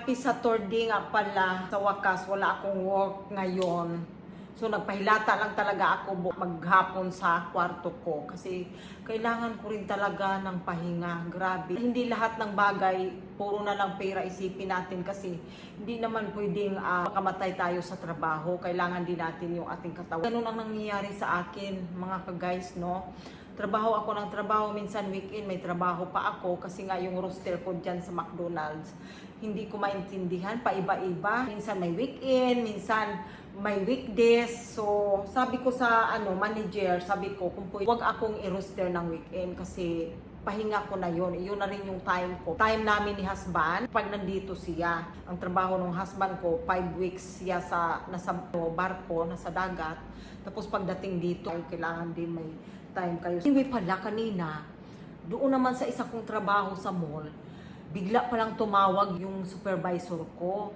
Happy Saturday nga pala. Sa wakas, wala akong work ngayon. So nagpahilata lang talaga ako maghapon sa kwarto ko kasi kailangan ko rin talaga ng pahinga. Grabe. Hindi lahat ng bagay puro na lang pera isipin natin kasi hindi naman pwedeng makamatay tayo sa trabaho. Kailangan din natin yung ating katawan. Ganun ang nangyayari sa akin, mga ka-guys, no? Trabaho ako ng trabaho, minsan weekend may trabaho pa ako kasi nga yung roster ko dyan sa McDonald's hindi ko maintindihan, paiba-iba. Minsan may weekend, minsan may weekdays. So sabi ko sa manager, sabi ko kung pwede wag akong i-roster ng weekend kasi pahinga ko na yun. Iyon na rin yung time ko. Time namin ni husband, pag nandito siya. Ang trabaho ng husband ko, 5 weeks siya nasa barko, nasa dagat. Tapos pagdating dito, ay kailangan din may time kayo. Anyway pala kanina, doon naman sa isa kong trabaho sa mall, bigla palang tumawag yung supervisor ko.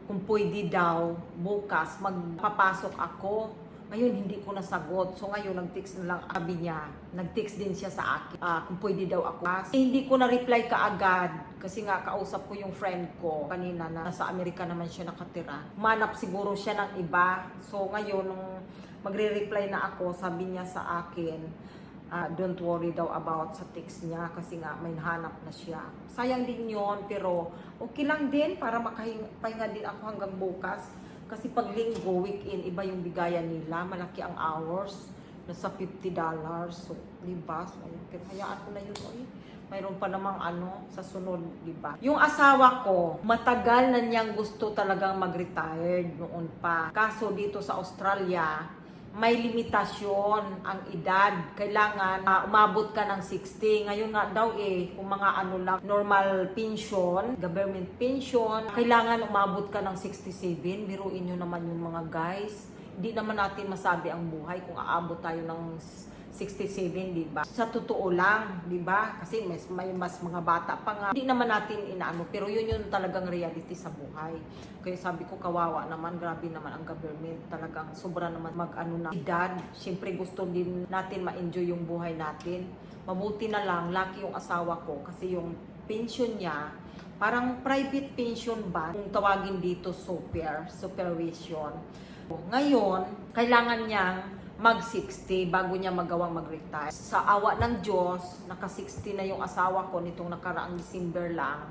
Kung pwede daw, bukas magpapasok ako. Ngayon hindi ko nasagot. So ngayon nag-text na lang sabi niya. Nag-text din siya sa akin kung pwede daw ako. Hindi ko na-reply kaagad kasi nga kausap ko yung friend ko kanina na nasa Amerika naman siya nakatira. Manap siguro siya ng iba. So ngayon nung magre-reply na ako, sabi niya sa akin, don't worry daw about sa text niya kasi nga may nahanap na siya. Sayang din yon pero okay lang din para makapahinga din ako hanggang bukas. Kasi pag linggo, weekend, iba yung bigayan nila. Malaki ang hours. Nasa $50. So, diba? So, hayaan ko na yun. Oy. Mayroon pa namang sa sunod, diba? Yung asawa ko, matagal na niyang gusto talagang mag-retired noon pa. Kaso dito sa Australia, may limitasyon ang edad. Kailangan umabot ka ng 60. Ngayon nga daw kung mga lang, normal pension, government pension, kailangan umabot ka ng 67. Biruin nyo naman yung mga guys. Hindi naman natin masabi ang buhay kung aabot tayo ng 67, di ba? Sa totoo lang, di ba? Kasi may mas mga bata pa nga. Hindi naman natin pero yun yung talagang reality sa buhay. Kaya sabi ko, kawawa naman, grabe naman ang government. Talagang sobra naman na edad. Siyempre gusto din natin ma-enjoy yung buhay natin. Mabuti na lang, lucky yung asawa ko kasi yung pension niya, parang private pension ba? Kung tawagin dito, supervision. Ngayon, kailangan niyang mag-60 bago niya magawang mag-retire. Sa awa ng Diyos, naka-60 na yung asawa ko nitong nakaraang December lang.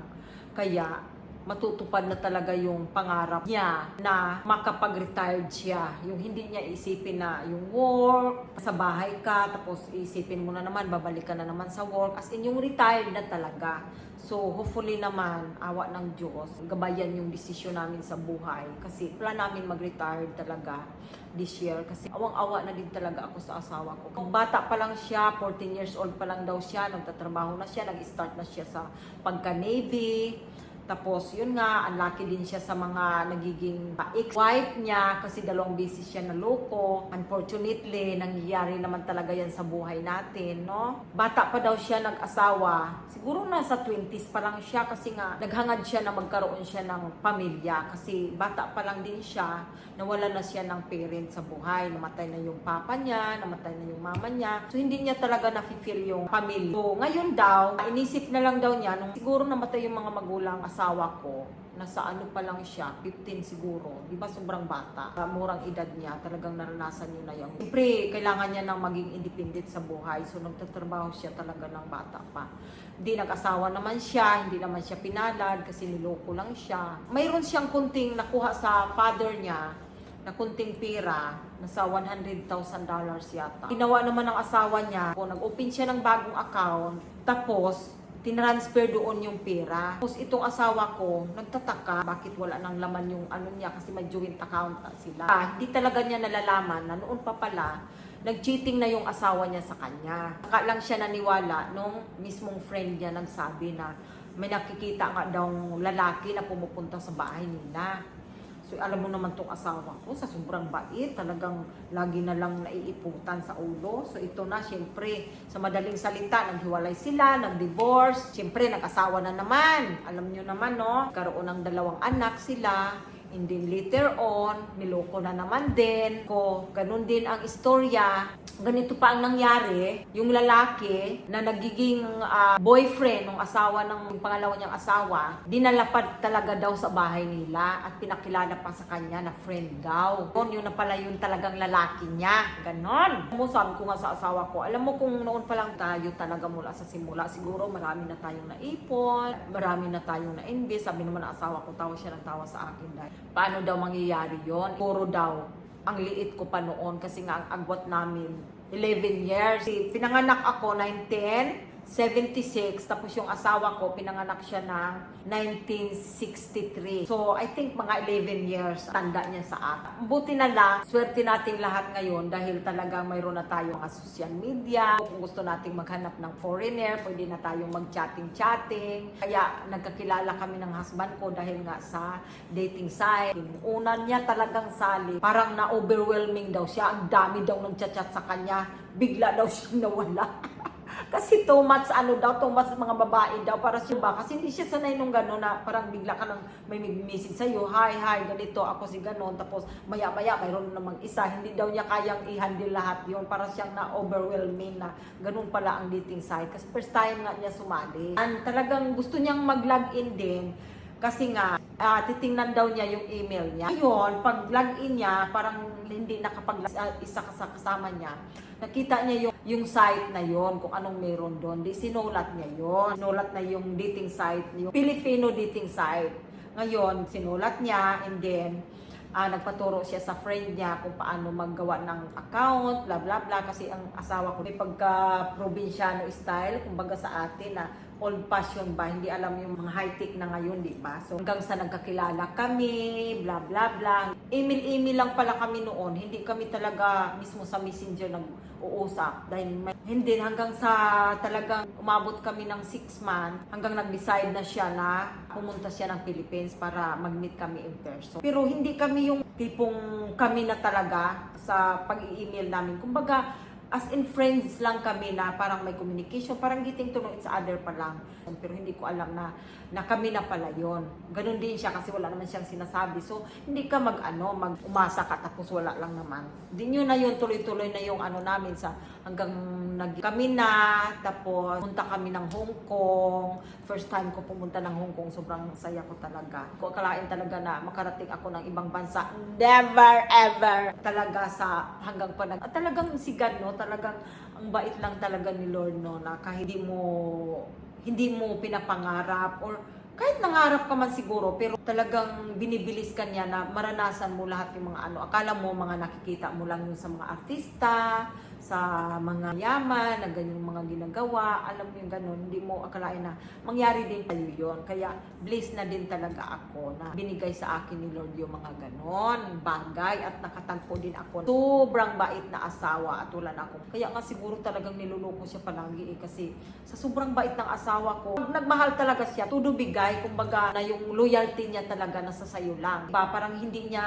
Kaya matutupad na talaga yung pangarap niya na makapag-retired siya. Yung hindi niya isipin na yung work, sa bahay ka, tapos isipin mo na naman, babalik ka na naman sa work. As in, yung retired na talaga. So, hopefully naman, awa ng Diyos, gabayan yung desisyon namin sa buhay. Kasi plan namin mag-retire talaga this year. Kasi awang-awa na din talaga ako sa asawa ko. Bata pa lang siya, 14 years old pa lang daw siya, nagtatrabaho na siya, nag-start na siya sa pagka-Navy. Tapos, yun nga, unlucky din siya sa mga nagiging ex-wife niya kasi dalawang beses siya naloko. Unfortunately, nangyayari naman talaga yan sa buhay natin, no? Bata pa daw siya nag-asawa. Siguro nasa 20s pa lang siya kasi nga naghangad siya na magkaroon siya ng pamilya kasi bata pa lang din siya, nawala na siya ng parent sa buhay. Namatay na yung papa niya, namatay na yung mama niya. So, hindi niya talaga na-feel yung pamilya. So, ngayon daw, inisip na lang daw niya, nung siguro namatay yung mga magulang asawa ko, nasa pa lang siya, 15 siguro. Di ba sobrang bata? Murang edad niya, talagang naranasan niya na yung. Siyempre, kailangan niya nang maging independent sa buhay. So, nagtatrabaho siya talaga ng bata pa. Hindi nag-asawa naman siya, hindi naman siya pinalad kasi niloko lang siya. Mayroon siyang kunting nakuha sa father niya, na kunting pera, nasa $100,000 yata. Ginawa naman ng asawa niya, nag-open siya ng bagong account, tapos tinransfer doon yung pera. Tapos itong asawa ko, nagtataka bakit wala nang laman yung niya kasi may joint account na sila. Hindi talaga niya nalalaman na noon pa pala, nag-cheating na yung asawa niya sa kanya. Saka lang siya naniwala nung mismong friend niya nagsabi na may nakikita nga daw lalaki na pumupunta sa bahay nila. So, alam mo naman tong asawa ko, sa sobrang bait, talagang lagi na lang naiiputan sa ulo. So, ito na, syempre, sa madaling salita, naghiwalay sila, nag-divorce. Syempre, nag-asawa na naman. Alam nyo naman, no? Karoon ng 2 anak sila. And then later on, niloko na naman din. Ganun din ang istorya. ganito pa ang nangyari, yung lalaki na nagiging boyfriend ng asawa ng pangalawa niyang asawa, dinalapad talaga daw sa bahay nila at pinakilala pa sa kanya na friend daw. Yun na pala yun talagang lalaki niya. Ganon. Sabi ko nga sa asawa ko, alam mo kung noon pa lang tayo talaga mula sa simula, siguro marami na tayong naipon, marami na tayong na-invest. Sabi naman ng asawa ko, tawa siya ng tawa sa akin dahil paano daw mangyayari yon? Puro daw ang liit ko pa noon kasi nga ang agwat namin 11 years. Pinanganak ako 1976, tapos yung asawa ko pinanganak siya ng 1963. So I think mga 11 years tanda niya sa akin. Buti na lang, swerte nating lahat ngayon dahil talagang mayroon na tayong mga social media. Kung gusto nating maghanap ng foreigner, pwede na tayong mag-chatting. Kaya nagkakilala kami ng husband ko dahil nga sa dating site. Una niya talagang sali, parang na-overwhelming daw siya. Ang dami daw nang chat sa kanya. Bigla daw siyang nawala. Kasi too much mga babae daw para siya ba? Kasi hindi siya sanay nung gano'n na parang bigla ka nang may message sa'yo, hi, ganito, ako si gano'n. Tapos maya-maya mayroon namang isa, hindi daw niya kayang i-handle lahat yun. Para siyang na-overwhelming na gano'n pala ang dating site. Kasi first time nga niya sumali. And talagang gusto niyang mag-login din. Kasi nga, titingnan daw niya yung email niya. Ngayon, pag login niya, parang hindi isa kasama niya. Nakita niya yung site na yon, kung anong meron doon. Di sinulat niya yon. Sinulat na yung dating site, yung Filipino dating site. Ngayon, sinulat niya and then nagpaturo siya sa friend niya kung paano maggawa ng account, bla bla bla. Kasi ang asawa ko may pagka-probinsyano style, kumbaga sa atin na old fashion ba, hindi alam yung mga high-tech na ngayon, di ba? So hanggang sa nagkakilala kami, bla bla bla. Email lang pala kami noon, hindi kami talaga mismo sa messenger nag-uusap. Dahil hindi, hanggang sa talagang umabot kami ng 6 months, hanggang nag-decide na siya na pumunta siya ng Philippines para mag-meet kami in person. Pero hindi kami yung tipong kami na talaga sa pag-i-email namin. Kumbaga, as in friends lang kami na parang may communication, parang getting to know each other pa lang. Pero hindi ko alam na kami na pala yon. Ganun din siya kasi wala naman siyang sinasabi. So, hindi ka umasa ka tapos wala lang naman. Din yun na yun, tuloy-tuloy na yung namin sa hanggang kami na, tapos punta kami ng Hong Kong. First time ko pumunta ng Hong Kong, sobrang saya ko talaga. Ko akalain talaga na makarating ako ng ibang bansa. Never ever! Talaga hanggang pa talagang sigad, no? Talagang ang bait lang talaga ni Lord, no? Na kahit hindi mo pinapangarap or kahit nangarap ka man siguro, pero talagang binibilis ka niya na maranasan mo lahat yung mga akala mo mga nakikita mo lang yung sa mga artista, sa mga yaman, na ganyang mga ginagawa, alam mo yung ganun, hindi mo akalain na mangyari din tayo yun. Kaya blessed na din talaga ako na binigay sa akin ni Lord yung mga ganon bagay at nakatagpo din ako. Sobrang bait na asawa at wala na ako. Kaya nga siguro talagang niluloko siya palagi kasi sa sobrang bait ng asawa ko, nagmahal talaga siya, todo bigay, kumbaga na yung loyalty niya talaga nasa sayo lang. Diba? Parang hindi niya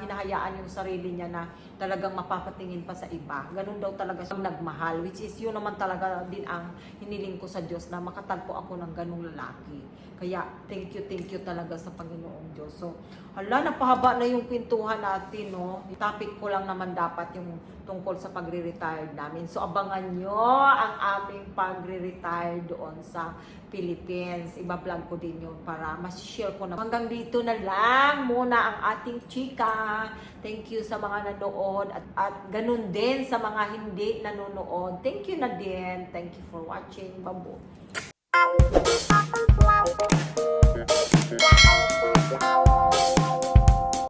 hinahayaan yung sarili niya na talagang mapapatingin pa sa iba. Ganun daw talaga siya nagmahal, which is yun naman talaga din ang hiniling ko sa Diyos na makatagpo ako ng ganung lalaki. Kaya thank you talaga sa Panginoong Diyos. So, napahaba na yung kwentuhan natin, no? Topic ko lang naman dapat yung tungkol sa pagre-retire namin. So, abangan nyo ang aming pagre-retire doon sa Philippines. Iba-vlog ko din yun para mas-share ko na. Hanggang dito na lang muna ang ating chika. Thank you sa mga nanood at ganun din sa mga hindi nanonood. Thank you na din. Thank you for watching. Babo.